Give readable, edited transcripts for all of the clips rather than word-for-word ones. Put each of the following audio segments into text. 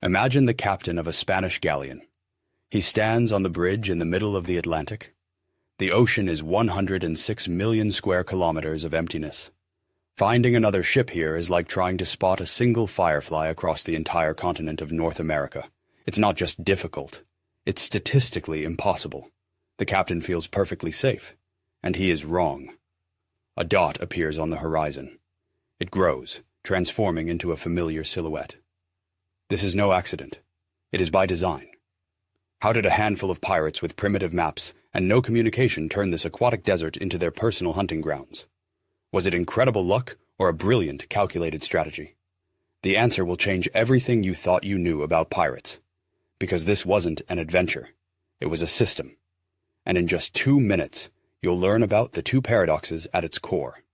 Imagine the captain of a Spanish galleon. He stands on the bridge in the middle of the Atlantic. The ocean is 106 million square kilometers of emptiness. Finding another ship here is like trying to spot a single firefly across the entire continent of North America. It's not just difficult, it's statistically impossible. The captain feels perfectly safe, and he is wrong. A dot appears on the horizon. It grows, transforming into a familiar silhouette. This is no accident. It is by design. How did a handful of pirates with primitive maps and no communication turn this aquatic desert into their personal hunting grounds? Was it incredible luck or a brilliant, calculated strategy? The answer will change everything you thought you knew about pirates. Because this wasn't an adventure. It was a system. And in just 2 minutes, you'll learn about the two paradoxes at its core.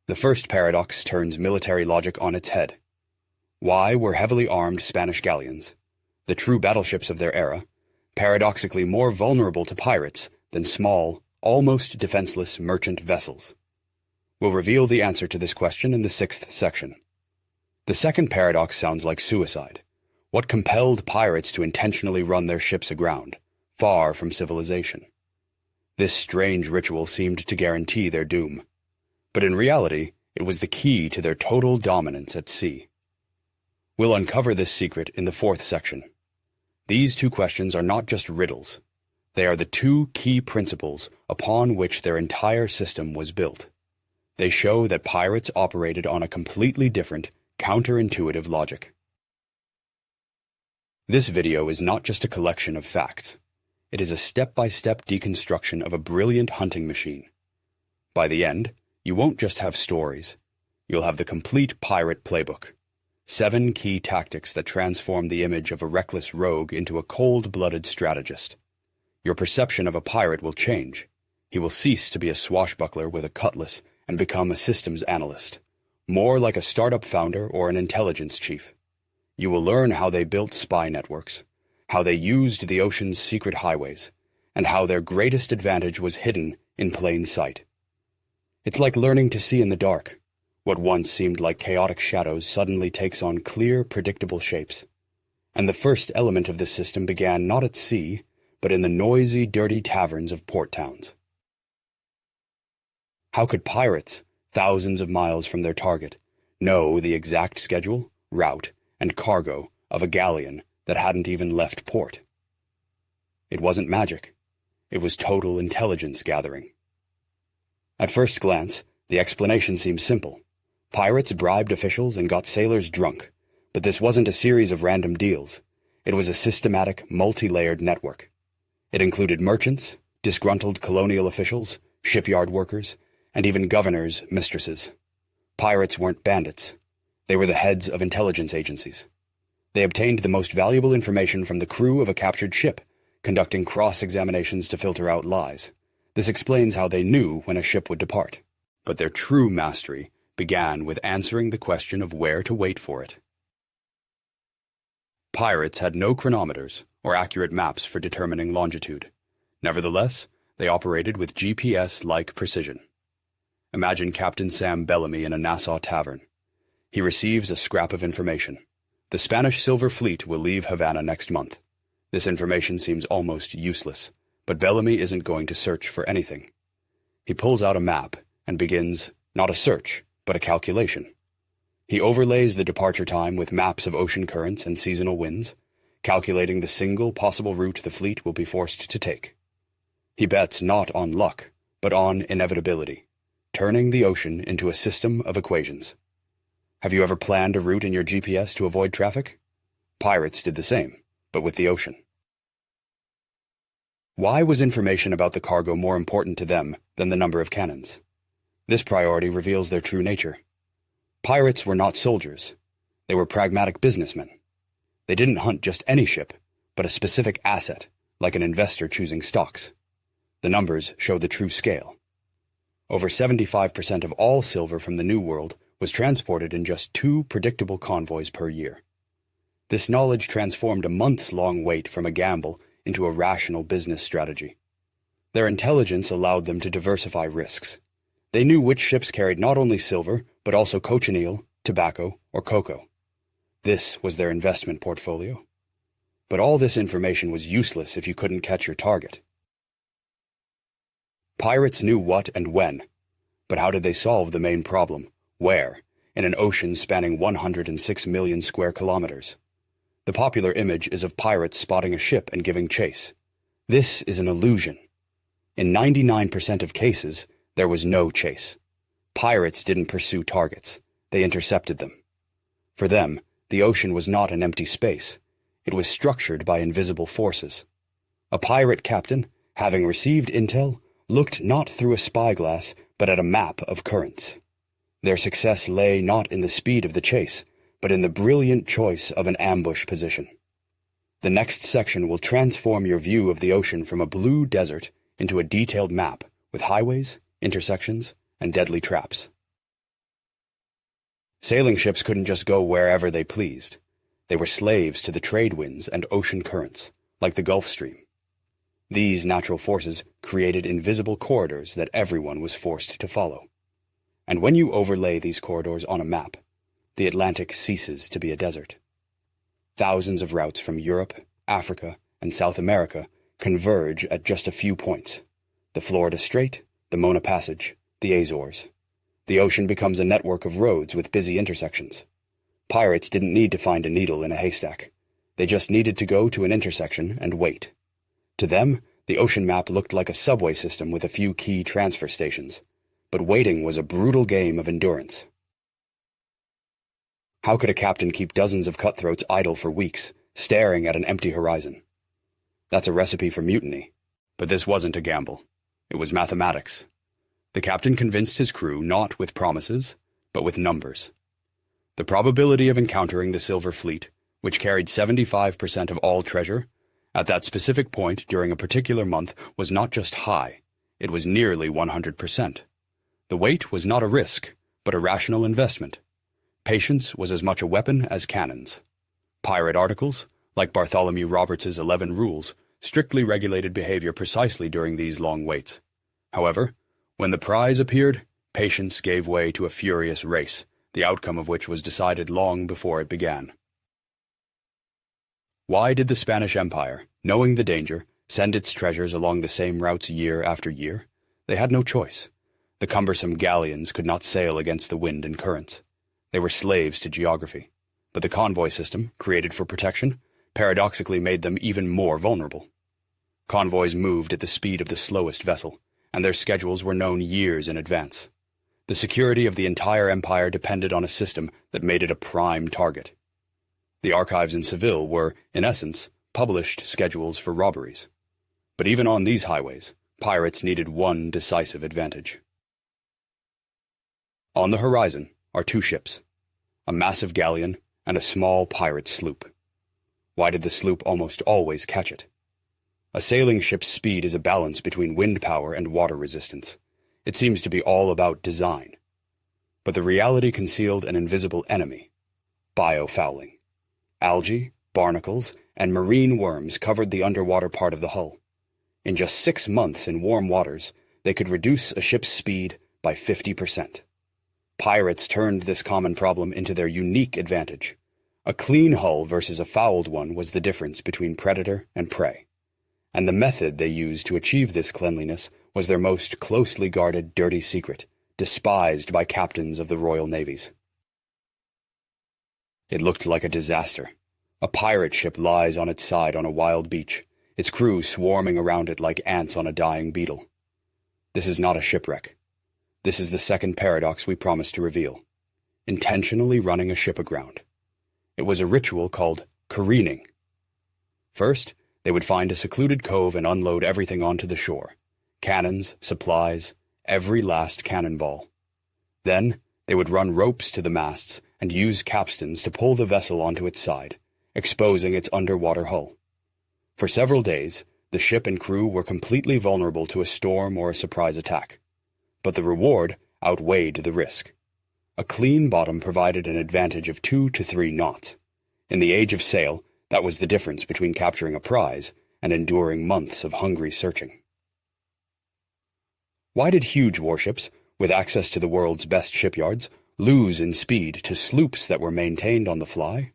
The first paradox turns military logic on its head. Why were heavily armed Spanish galleons, the true battleships of their era, paradoxically more vulnerable to pirates than small, almost defenseless merchant vessels? We'll reveal the answer to this question in the 6th section. The second paradox sounds like suicide. What compelled pirates to intentionally run their ships aground, far from civilization? This strange ritual seemed to guarantee their doom. But in reality, it was the key to their total dominance at sea. We'll uncover this secret in the 4th section. These two questions are not just riddles. They are the two key principles upon which their entire system was built. They show that pirates operated on a completely different, counterintuitive logic. This video is not just a collection of facts. It is a step-by-step deconstruction of a brilliant hunting machine. By the end, you won't just have stories. You'll have the complete pirate playbook. 7 key tactics that transform the image of a reckless rogue into a cold-blooded strategist. Your perception of a pirate will change. He will cease to be a swashbuckler with a cutlass and become a systems analyst, more like a startup founder or an intelligence chief. You will learn how they built spy networks, how they used the ocean's secret highways, and how their greatest advantage was hidden in plain sight. It's like learning to see in the dark. What once seemed like chaotic shadows suddenly takes on clear, predictable shapes. And the first element of this system began not at sea, but in the noisy, dirty taverns of port towns. How could pirates, thousands of miles from their target, know the exact schedule, route, and cargo of a galleon that hadn't even left port? It wasn't magic. It was total intelligence gathering. At first glance, the explanation seems simple. Pirates bribed officials and got sailors drunk, but this wasn't a series of random deals. It was a systematic, multi-layered network. It included merchants, disgruntled colonial officials, shipyard workers, and even governors' mistresses. Pirates weren't bandits. They were the heads of intelligence agencies. They obtained the most valuable information from the crew of a captured ship, conducting cross-examinations to filter out lies. This explains how they knew when a ship would depart. But their true mastery began with answering the question of where to wait for it. Pirates had no chronometers or accurate maps for determining longitude. Nevertheless, they operated with GPS-like precision. Imagine Captain Sam Bellamy in a Nassau tavern. He receives a scrap of information. The Spanish Silver Fleet will leave Havana next month. This information seems almost useless, but Bellamy isn't going to search for anything. He pulls out a map and begins not a search, but a calculation. He overlays the departure time with maps of ocean currents and seasonal winds, calculating the single possible route the fleet will be forced to take. He bets not on luck, but on inevitability, turning the ocean into a system of equations. Have you ever planned a route in your GPS to avoid traffic? Pirates did the same, but with the ocean. Why was information about the cargo more important to them than the number of cannons? This priority reveals their true nature. Pirates were not soldiers. They were pragmatic businessmen. They didn't hunt just any ship, but a specific asset, like an investor choosing stocks. The numbers show the true scale. Over 75% of all silver from the New World was transported in just 2 predictable convoys per year. This knowledge transformed a months-long wait from a gamble into a rational business strategy. Their intelligence allowed them to diversify risks. They knew which ships carried not only silver, but also cochineal, tobacco, or cocoa. This was their investment portfolio. But all this information was useless if you couldn't catch your target. Pirates knew what and when, but how did they solve the main problem? Where? In an ocean spanning 106 million square kilometers. The popular image is of pirates spotting a ship and giving chase. This is an illusion. In 99% of cases, there was no chase. Pirates didn't pursue targets. They intercepted them. For them, the ocean was not an empty space. It was structured by invisible forces. A pirate captain, having received intel, looked not through a spyglass, but at a map of currents. Their success lay not in the speed of the chase, but in the brilliant choice of an ambush position. The next section will transform your view of the ocean from a blue desert into a detailed map with highways, intersections, and deadly traps. Sailing ships couldn't just go wherever they pleased. They were slaves to the trade winds and ocean currents, like the Gulf Stream. These natural forces created invisible corridors that everyone was forced to follow. And when you overlay these corridors on a map, the Atlantic ceases to be a desert. Thousands of routes from Europe, Africa, and South America converge at just a few points. The Florida Strait, the Mona Passage, the Azores. The ocean becomes a network of roads with busy intersections. Pirates didn't need to find a needle in a haystack. They just needed to go to an intersection and wait. To them, the ocean map looked like a subway system with a few key transfer stations. But waiting was a brutal game of endurance. How could a captain keep dozens of cutthroats idle for weeks, staring at an empty horizon? That's a recipe for mutiny. But this wasn't a gamble. It was mathematics. The captain convinced his crew not with promises, but with numbers. The probability of encountering the Silver Fleet, which carried 75% of all treasure, at that specific point during a particular month was not just high, it was nearly 100%. The wait was not a risk, but a rational investment. Patience was as much a weapon as cannons. Pirate articles, like Bartholomew Roberts's 11 Rules, strictly regulated behavior precisely during these long waits. However, when the prize appeared, patience gave way to a furious race, the outcome of which was decided long before it began. Why did the Spanish Empire, knowing the danger, send its treasures along the same routes year after year? They had no choice. The cumbersome galleons could not sail against the wind and currents. They were slaves to geography. But the convoy system, created for protection, paradoxically made them even more vulnerable. Convoys moved at the speed of the slowest vessel, and their schedules were known years in advance. The security of the entire empire depended on a system that made it a prime target. The archives in Seville were, in essence, published schedules for robberies. But even on these highways, pirates needed one decisive advantage. On the horizon are two ships, a massive galleon and a small pirate sloop. Why did the sloop almost always catch it? A sailing ship's speed is a balance between wind power and water resistance. It seems to be all about design. But the reality concealed an invisible enemy: biofouling. Algae, barnacles, and marine worms covered the underwater part of the hull. In just 6 months in warm waters, they could reduce a ship's speed by 50%. Pirates turned this common problem into their unique advantage. A clean hull versus a fouled one was the difference between predator and prey. And the method they used to achieve this cleanliness was their most closely guarded dirty secret, despised by captains of the Royal Navies. It looked like a disaster. A pirate ship lies on its side on a wild beach, its crew swarming around it like ants on a dying beetle. This is not a shipwreck. This is the second paradox we promised to reveal: intentionally running a ship aground. It was a ritual called careening. First, they would find a secluded cove and unload everything onto the shore: cannons, supplies, every last cannonball. Then, they would run ropes to the masts and use capstans to pull the vessel onto its side, exposing its underwater hull. For several days, the ship and crew were completely vulnerable to a storm or a surprise attack. But the reward outweighed the risk. A clean bottom provided an advantage of 2 to 3 knots. In the age of sail, that was the difference between capturing a prize and enduring months of hungry searching. Why did huge warships, with access to the world's best shipyards, lose in speed to sloops that were maintained on the fly?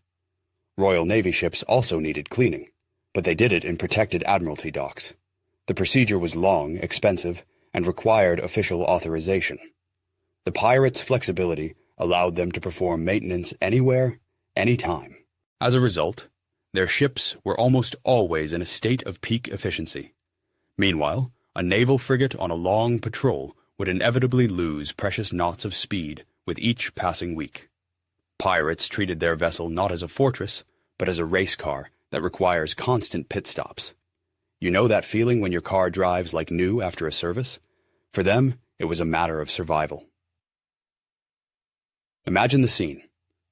Royal Navy ships also needed cleaning, but they did it in protected admiralty docks. The procedure was long, expensive, and required official authorization. The pirates' flexibility allowed them to perform maintenance anywhere, anytime. As a result, their ships were almost always in a state of peak efficiency. Meanwhile, a naval frigate on a long patrol would inevitably lose precious knots of speed with each passing week. Pirates treated their vessel not as a fortress, but as a race car that requires constant pit stops. You know that feeling when your car drives like new after a service? For them, it was a matter of survival. Imagine the scene.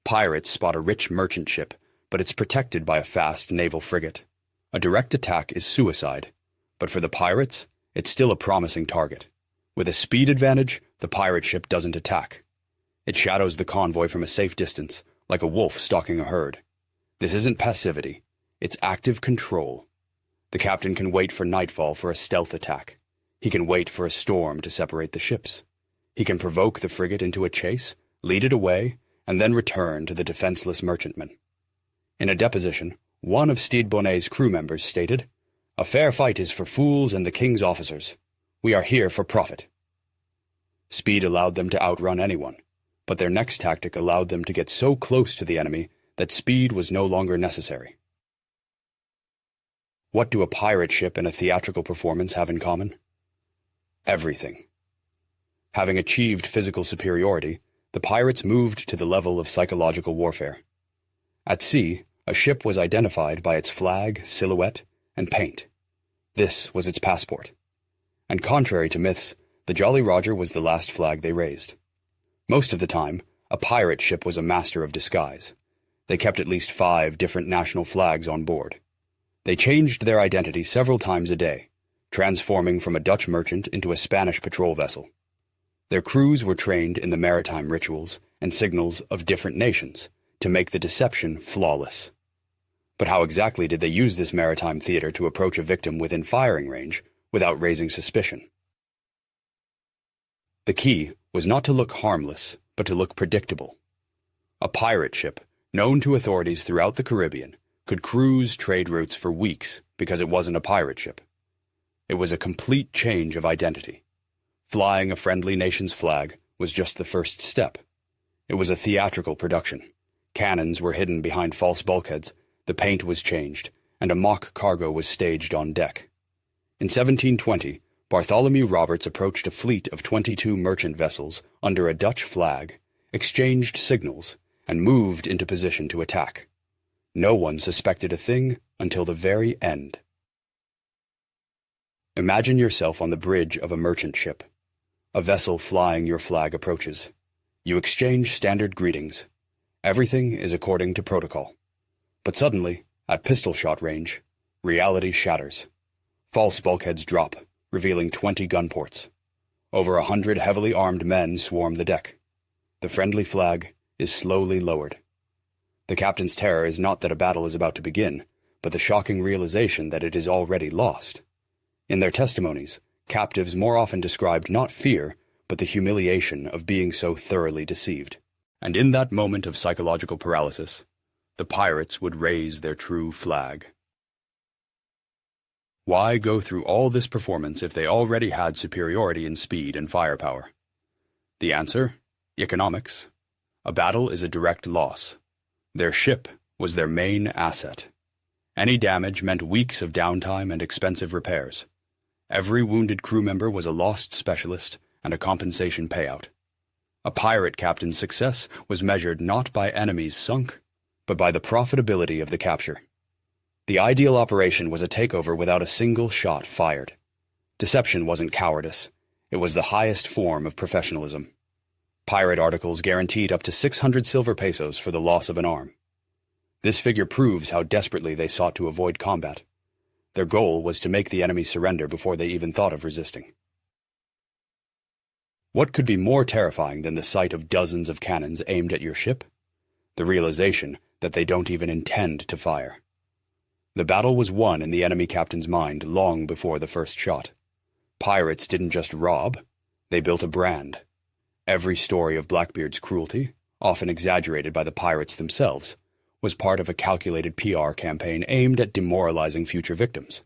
Pirates spot a rich merchant ship, but it's protected by a fast naval frigate. A direct attack is suicide, but for the pirates, it's still a promising target. With a speed advantage, the pirate ship doesn't attack. It shadows the convoy from a safe distance, like a wolf stalking a herd. This isn't passivity, it's active control. The captain can wait for nightfall for a stealth attack. He can wait for a storm to separate the ships. He can provoke the frigate into a chase, lead it away, and then return to the defenseless merchantman. In a deposition, one of Stede Bonnet's crew members stated, "A fair fight is for fools and the king's officers. We are here for profit." Speed allowed them to outrun anyone, but their next tactic allowed them to get so close to the enemy that speed was no longer necessary. What do a pirate ship and a theatrical performance have in common? Everything. Having achieved physical superiority, the pirates moved to the level of psychological warfare. At sea, a ship was identified by its flag, silhouette, and paint. This was its passport. And contrary to myths, the Jolly Roger was the last flag they raised. Most of the time, a pirate ship was a master of disguise. They kept at least 5 different national flags on board. They changed their identity several times a day, transforming from a Dutch merchant into a Spanish patrol vessel. Their crews were trained in the maritime rituals and signals of different nations to make the deception flawless. But how exactly did they use this maritime theater to approach a victim within firing range without raising suspicion? The key was not to look harmless, but to look predictable. A pirate ship, known to authorities throughout the Caribbean, could cruise trade routes for weeks because it wasn't a pirate ship. It was a complete change of identity. Flying a friendly nation's flag was just the first step. It was a theatrical production. Cannons were hidden behind false bulkheads, the paint was changed, and a mock cargo was staged on deck. In 1720, Bartholomew Roberts approached a fleet of 22 merchant vessels under a Dutch flag, exchanged signals, and moved into position to attack. No one suspected a thing until the very end. Imagine yourself on the bridge of a merchant ship. A vessel flying your flag approaches. You exchange standard greetings. Everything is according to protocol. But suddenly, at pistol shot range, reality shatters. False bulkheads drop, revealing 20 gun ports. Over 100 heavily armed men swarm the deck. The friendly flag is slowly lowered. The captain's terror is not that a battle is about to begin, but the shocking realization that it is already lost. In their testimonies, captives more often described not fear, but the humiliation of being so thoroughly deceived. And in that moment of psychological paralysis, the pirates would raise their true flag. Why go through all this performance if they already had superiority in speed and firepower? The answer? Economics. A battle is a direct loss. Their ship was their main asset. Any damage meant weeks of downtime and expensive repairs. Every wounded crew member was a lost specialist and a compensation payout. A pirate captain's success was measured not by enemies sunk, but by the profitability of the capture. The ideal operation was a takeover without a single shot fired. Deception wasn't cowardice. It was the highest form of professionalism. Pirate articles guaranteed up to 600 silver pesos for the loss of an arm. This figure proves how desperately they sought to avoid combat. Their goal was to make the enemy surrender before they even thought of resisting. What could be more terrifying than the sight of dozens of cannons aimed at your ship? The realization that they don't even intend to fire. The battle was won in the enemy captain's mind long before the first shot. Pirates didn't just rob, they built a brand. Every story of Blackbeard's cruelty, often exaggerated by the pirates themselves, was part of a calculated PR campaign aimed at demoralizing future victims.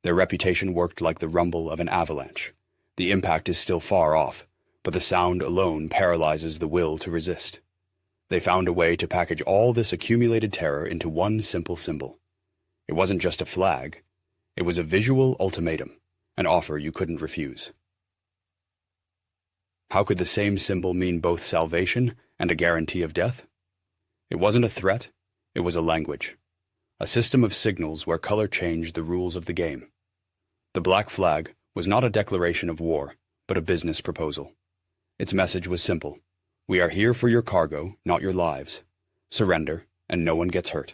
Their reputation worked like the rumble of an avalanche. The impact is still far off, but the sound alone paralyzes the will to resist. They found a way to package all this accumulated terror into one simple symbol. It wasn't just a flag. It was a visual ultimatum, an offer you couldn't refuse. How could the same symbol mean both salvation and a guarantee of death? It wasn't a threat, it was a language. A system of signals where color changed the rules of the game. The black flag was not a declaration of war, but a business proposal. Its message was simple. We are here for your cargo, not your lives. Surrender, and no one gets hurt.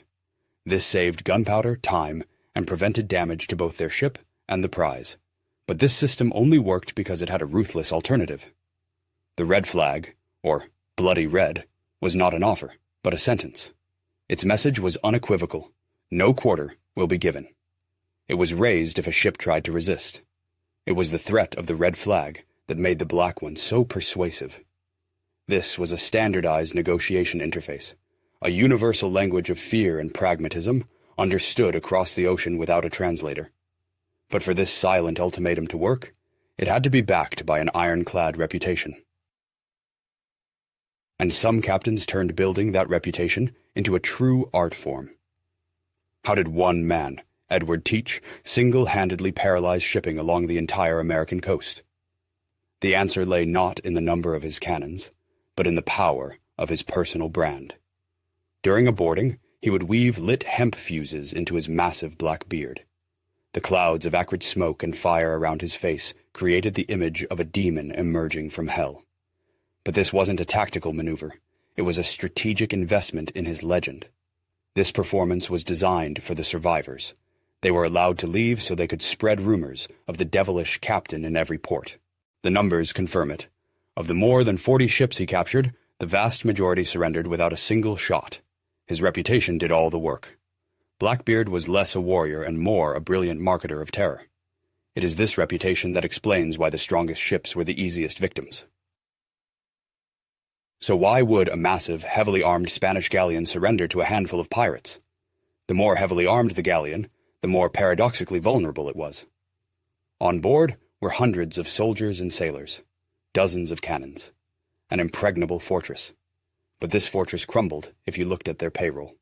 This saved gunpowder, time, and prevented damage to both their ship and the prize. But this system only worked because it had a ruthless alternative. The red flag, or bloody red, was not an offer, but a sentence. Its message was unequivocal. No quarter will be given. It was raised if a ship tried to resist. It was the threat of the red flag that made the black one so persuasive. This was a standardized negotiation interface, a universal language of fear and pragmatism, understood across the ocean without a translator. But for this silent ultimatum to work, it had to be backed by an ironclad reputation. And some captains turned building that reputation into a true art form. How did one man, Edward Teach, single-handedly paralyze shipping along the entire American coast? The answer lay not in the number of his cannons, but in the power of his personal brand. During a boarding, he would weave lit hemp fuses into his massive black beard. The clouds of acrid smoke and fire around his face created the image of a demon emerging from hell. But this wasn't a tactical maneuver. It was a strategic investment in his legend. This performance was designed for the survivors. They were allowed to leave so they could spread rumors of the devilish captain in every port. The numbers confirm it. Of the more than 40 ships he captured, the vast majority surrendered without a single shot. His reputation did all the work. Blackbeard was less a warrior and more a brilliant marketer of terror. It is this reputation that explains why the strongest ships were the easiest victims. So why would a massive, heavily armed Spanish galleon surrender to a handful of pirates? The more heavily armed the galleon, the more paradoxically vulnerable it was. On board were hundreds of soldiers and sailors, dozens of cannons, an impregnable fortress. But this fortress crumbled if you looked at their payroll.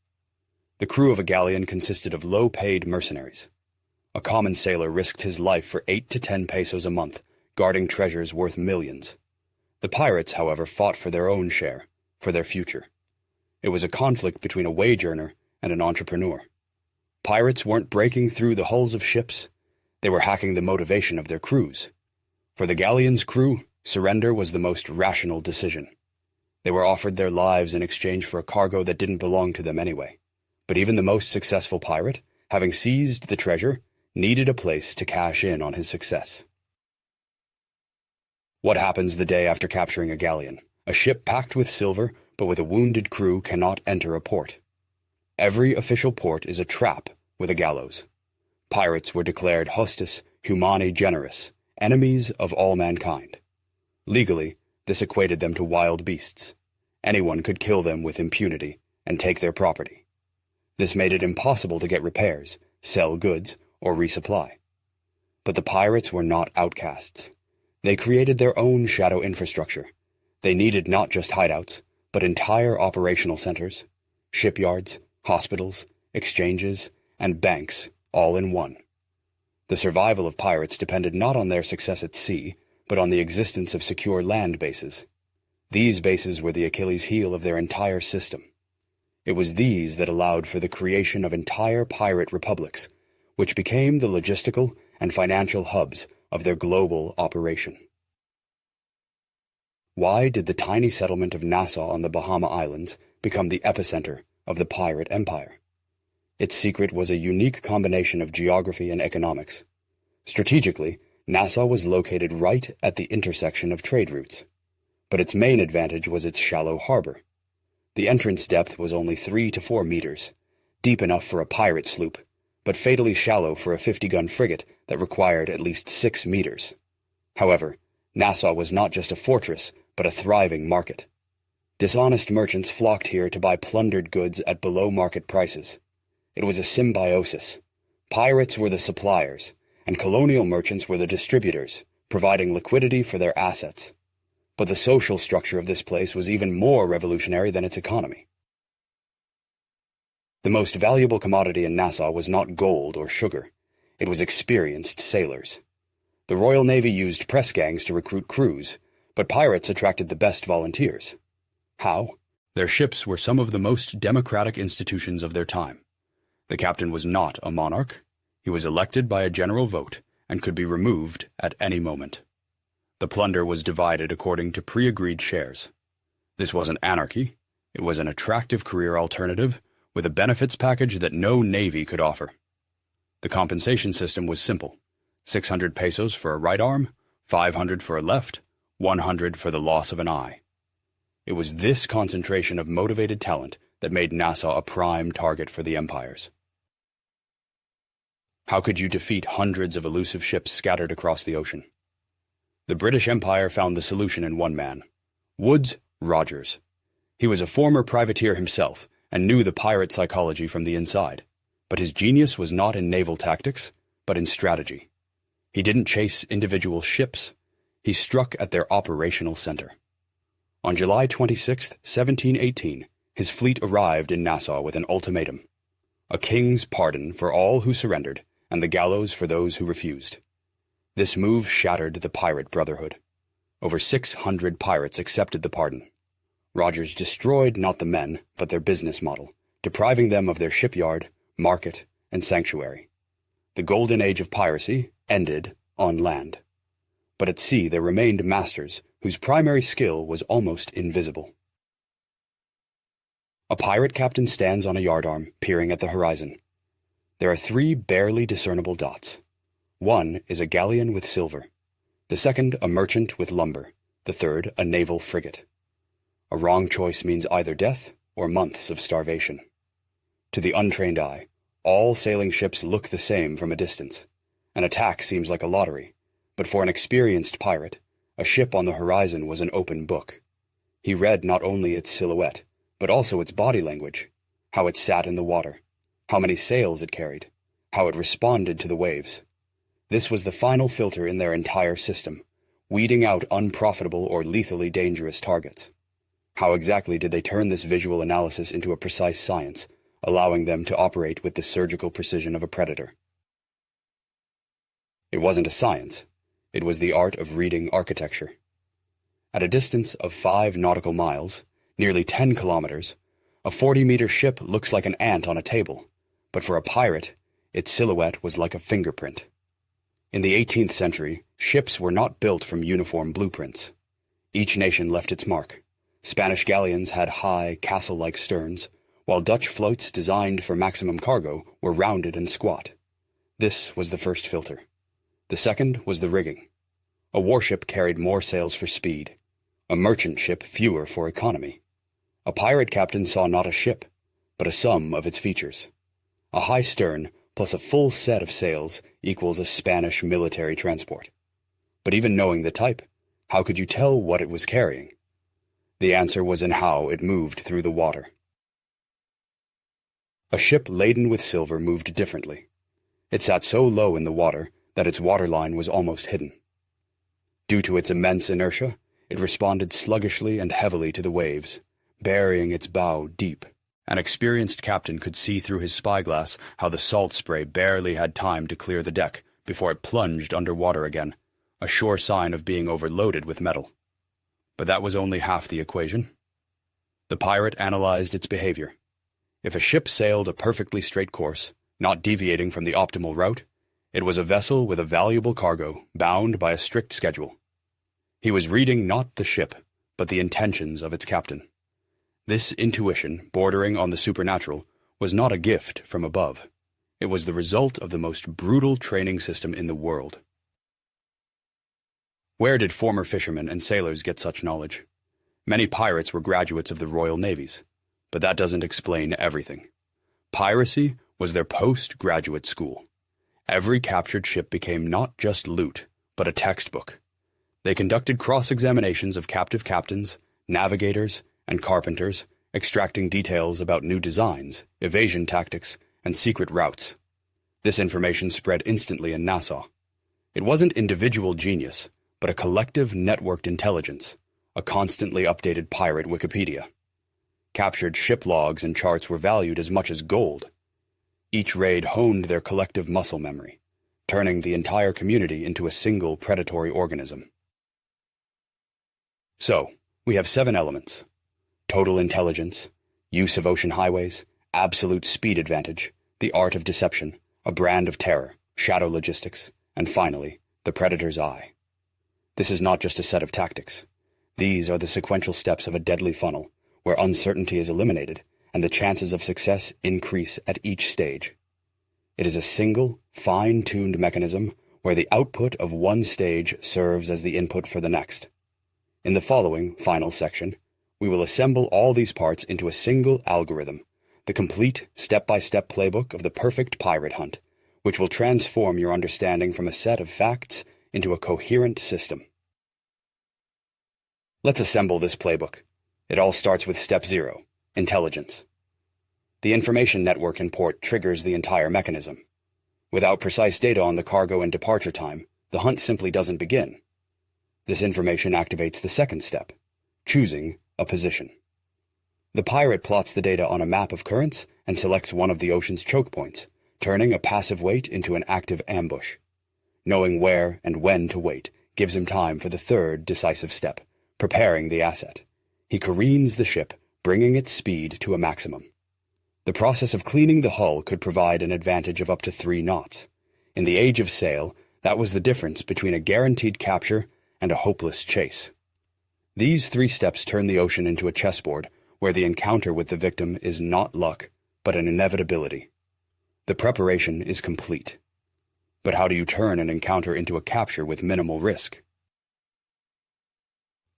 The crew of a galleon consisted of low-paid mercenaries. A common sailor risked his life for 8 to 10 pesos a month, guarding treasures worth millions. The pirates, however, fought for their own share, for their future. It was a conflict between a wage earner and an entrepreneur. Pirates weren't breaking through the hulls of ships. They were hacking the motivation of their crews. For the galleon's crew, surrender was the most rational decision. They were offered their lives in exchange for a cargo that didn't belong to them anyway. But even the most successful pirate, having seized the treasure, needed a place to cash in on his success. What happens the day after capturing a galleon? A ship packed with silver, but with a wounded crew, cannot enter a port. Every official port is a trap with a gallows. Pirates were declared hostis humani generis, enemies of all mankind. Legally, this equated them to wild beasts. Anyone could kill them with impunity and take their property. This made it impossible to get repairs, sell goods, or resupply. But the pirates were not outcasts. They created their own shadow infrastructure. They needed not just hideouts, but entire operational centers, shipyards, hospitals, exchanges, and banks, all in one. The survival of pirates depended not on their success at sea, but on the existence of secure land bases. These bases were the Achilles heel of their entire system. It was these that allowed for the creation of entire pirate republics, which became the logistical and financial hubs of their global operation. Why did the tiny settlement of Nassau on the Bahama Islands become the epicenter of the pirate empire? Its secret was a unique combination of geography and economics. Strategically, Nassau was located right at the intersection of trade routes. But its main advantage was its shallow harbor. The entrance depth was only 3 to 4 meters, deep enough for a pirate sloop, but fatally shallow for a 50-gun frigate that required at least 6 meters. However, Nassau was not just a fortress, but a thriving market. Dishonest merchants flocked here to buy plundered goods at below-market prices. It was a symbiosis. Pirates were the suppliers, and colonial merchants were the distributors, providing liquidity for their assets. But the social structure of this place was even more revolutionary than its economy. The most valuable commodity in Nassau was not gold or sugar. It was experienced sailors. The Royal Navy used press gangs to recruit crews, but pirates attracted the best volunteers. How? Their ships were some of the most democratic institutions of their time. The captain was not a monarch. He was elected by a general vote and could be removed at any moment. The plunder was divided according to pre-agreed shares. This wasn't anarchy. It was an attractive career alternative with a benefits package that no navy could offer. The compensation system was simple: 600 pesos for a right arm, 500 for a left, 100 for the loss of an eye. It was this concentration of motivated talent that made Nassau a prime target for the empires. How could you defeat hundreds of elusive ships scattered across the ocean? The British Empire found the solution in one man: Woodes Rogers. He was a former privateer himself and knew the pirate psychology from the inside, but his genius was not in naval tactics, but in strategy. He didn't chase individual ships. He struck at their operational center. On July 26, 1718, his fleet arrived in Nassau with an ultimatum: a king's pardon for all who surrendered, and the gallows for those who refused. This move shattered the pirate brotherhood. Over 600 pirates accepted the pardon. Rogers destroyed not the men, but their business model, depriving them of their shipyard, market, and sanctuary. The golden age of piracy ended on land. But at sea there remained masters whose primary skill was almost invisible. A pirate captain stands on a yardarm, peering at the horizon. There are 3 barely discernible dots. One is a galleon with silver, the second a merchant with lumber, the third a naval frigate. A wrong choice means either death or months of starvation. To the untrained eye, all sailing ships look the same from a distance. An attack seems like a lottery, but for an experienced pirate, a ship on the horizon was an open book. He read not only its silhouette, but also its body language, how it sat in the water, how many sails it carried, how it responded to the waves. This was the final filter in their entire system, weeding out unprofitable or lethally dangerous targets. How exactly did they turn this visual analysis into a precise science, allowing them to operate with the surgical precision of a predator? It wasn't a science. It was the art of reading architecture. At a distance of 5 nautical miles, nearly 10 kilometers, a 40-meter ship looks like an ant on a table, but for a pirate, its silhouette was like a fingerprint. In the 18th century, ships were not built from uniform blueprints. Each nation left its mark. Spanish galleons had high, castle-like sterns, while Dutch floats designed for maximum cargo were rounded and squat. This was the first filter. The second was the rigging. A warship carried more sails for speed, a merchant ship fewer for economy. A pirate captain saw not a ship, but a sum of its features. A high stern plus a full set of sails equals a Spanish military transport. But even knowing the type, how could you tell what it was carrying? The answer was in how it moved through the water. A ship laden with silver moved differently. It sat so low in the water that its waterline was almost hidden. Due to its immense inertia, it responded sluggishly and heavily to the waves, burying its bow deep. An experienced captain could see through his spyglass how the salt spray barely had time to clear the deck before it plunged underwater again, a sure sign of being overloaded with metal. But that was only half the equation. The pirate analyzed its behavior. If a ship sailed a perfectly straight course, not deviating from the optimal route, it was a vessel with a valuable cargo, bound by a strict schedule. He was reading not the ship, but the intentions of its captain. This intuition, bordering on the supernatural, was not a gift from above. It was the result of the most brutal training system in the world. Where did former fishermen and sailors get such knowledge? Many pirates were graduates of the Royal Navies, but that doesn't explain everything. Piracy was their post-graduate school. Every captured ship became not just loot, but a textbook. They conducted cross-examinations of captive captains, navigators, and carpenters extracting details about new designs, evasion tactics, and secret routes. This information spread instantly in Nassau. It wasn't individual genius, but a collective networked intelligence, a constantly updated pirate Wikipedia. Captured ship logs and charts were valued as much as gold. Each raid honed their collective muscle memory, turning the entire community into a single predatory organism. So, we have 7 elements: total intelligence, use of ocean highways, absolute speed advantage, the art of deception, a brand of terror, shadow logistics, and finally, the predator's eye. This is not just a set of tactics. These are the sequential steps of a deadly funnel, where uncertainty is eliminated and the chances of success increase at each stage. It is a single, fine-tuned mechanism where the output of one stage serves as the input for the next. In the following, final section, we will assemble all these parts into a single algorithm, the complete, step-by-step playbook of the perfect pirate hunt, which will transform your understanding from a set of facts into a coherent system. Let's assemble this playbook. It all starts with step 0, intelligence. The information network in port triggers the entire mechanism. Without precise data on the cargo and departure time, the hunt simply doesn't begin. This information activates the second step, choosing a position. The pirate plots the data on a map of currents and selects one of the ocean's choke points, turning a passive wait into an active ambush. Knowing where and when to wait gives him time for the third decisive step, preparing the asset. He careens the ship, bringing its speed to a maximum. The process of cleaning the hull could provide an advantage of up to 3 knots. In the age of sail, that was the difference between a guaranteed capture and a hopeless chase. These 3 steps turn the ocean into a chessboard where the encounter with the victim is not luck, but an inevitability. The preparation is complete. But how do you turn an encounter into a capture with minimal risk?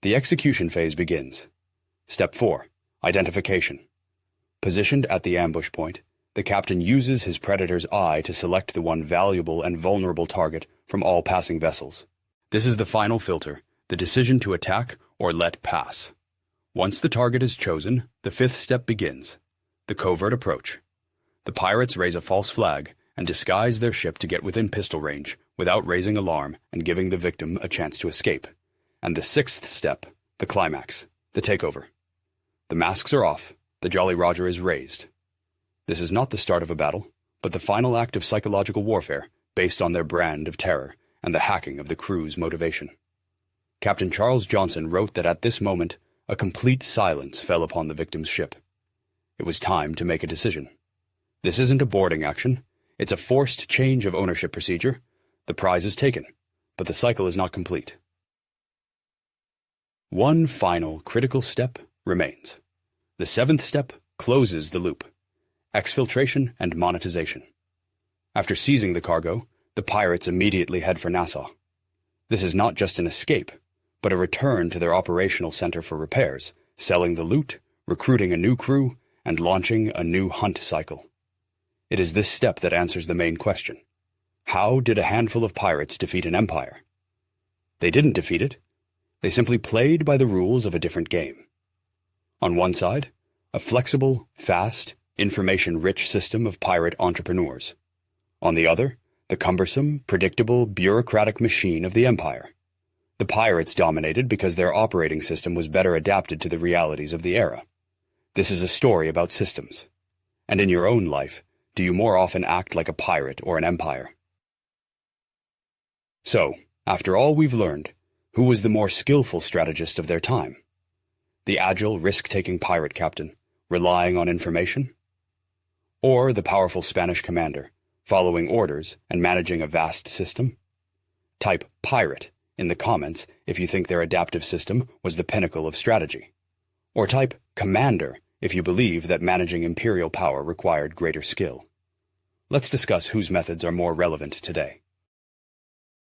The execution phase begins. Step 4, identification. Positioned at the ambush point, the captain uses his predator's eye to select the one valuable and vulnerable target from all passing vessels. This is the final filter, the decision to attack or let pass. Once the target is chosen, the 5th step begins, the covert approach. The pirates raise a false flag and disguise their ship to get within pistol range without raising alarm and giving the victim a chance to escape. And the 6th step, the climax, the takeover. The masks are off, the Jolly Roger is raised. This is not the start of a battle, but the final act of psychological warfare based on their brand of terror and the hacking of the crew's motivation. Captain Charles Johnson wrote that at this moment, a complete silence fell upon the victim's ship. It was time to make a decision. This isn't a boarding action. It's a forced change of ownership procedure. The prize is taken, but the cycle is not complete. One final critical step remains. The 7th step closes the loop: exfiltration and monetization. After seizing the cargo, the pirates immediately head for Nassau. This is not just an escape, but a return to their operational center for repairs, selling the loot, recruiting a new crew, and launching a new hunt cycle. It is this step that answers the main question. How did a handful of pirates defeat an empire? They didn't defeat it. They simply played by the rules of a different game. On one side, a flexible, fast, information-rich system of pirate entrepreneurs. On the other, the cumbersome, predictable, bureaucratic machine of the empire. The pirates dominated because their operating system was better adapted to the realities of the era. This is a story about systems. And in your own life, do you more often act like a pirate or an empire? So, after all we've learned, who was the more skillful strategist of their time? The agile, risk-taking pirate captain, relying on information? Or the powerful Spanish commander, following orders and managing a vast system? Type pirate in the comments if you think their adaptive system was the pinnacle of strategy. Or type commander if you believe that managing imperial power required greater skill. Let's discuss whose methods are more relevant today.